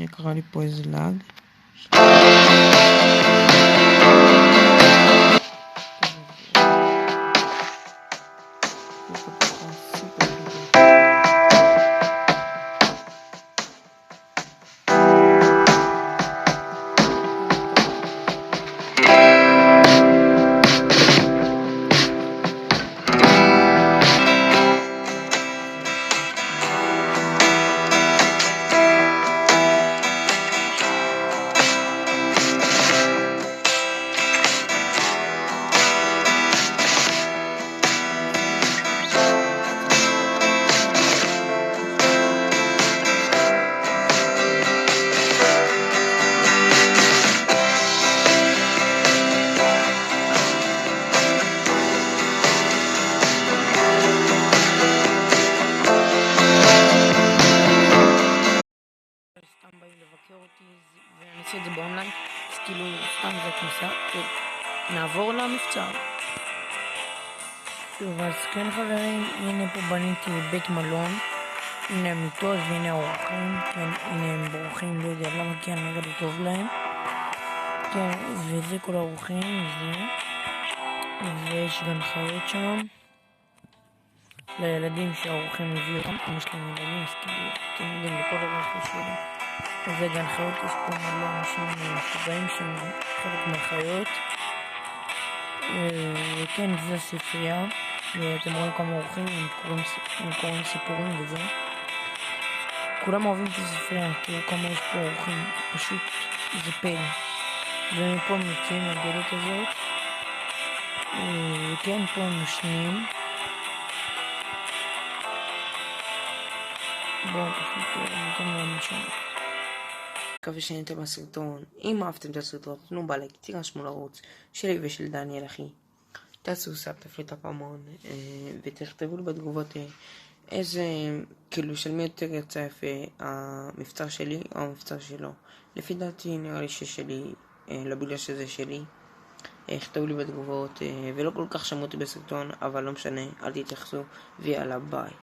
שנייה, קרה לי פה איזה לאג. סתם באים לבקר אותי ואני אעשה את זה באונליין, אז כאילו סתם זה הכניסה. נעבור למבצע. טוב, אז כן חברים, הנה פה בניתי בית מלון, הנה המיטות והנה האורחים, כן, הנה הם בורחים, לא יודע למה, כי אני נראה לי טוב להם. כן, וזה כל האורחים, ויש גם חיות שם לילדים שהאורחים הביאו אותם, יש להם ילדים, אז כאילו, אתם יודעים, לכל אורח יש ילדים. וזה גן חיות, יש פה מלא אנשים משוגעים שהם חלק מהחיות. וכן, זה הספרייה, ואתם רואים כמה אורחים, הם קוראים סיפורים וזה. כולם אוהבים את הספרייה, תראו כמה יש פה אורחים, פשוט זה פלא. ומפה הם יוצאים לדלת הזאת, וכן, פה הם נושנים. בואו פשוט ניתן להם לישון. מקווה שנהנתם מהסרטון. אם אהבתם את הסרטון, תנו בלייק, תירשמו לערוץ שלי ושל דניאל אחי. תעשו סאב, תפעילו את הפעמון, ותכתבו לי בתגובות איזה, כאילו של מי יותר יצא יפה, המבצר שלי או המבצר שלו. לפי דעתי נראה לי ששלי, לא בגלל שזה שלי. כתבו לי בתגובות, ולא כל כך שמעו אותי בסרטון, אבל לא משנה, אל תתייחסו, ויאללה ביי.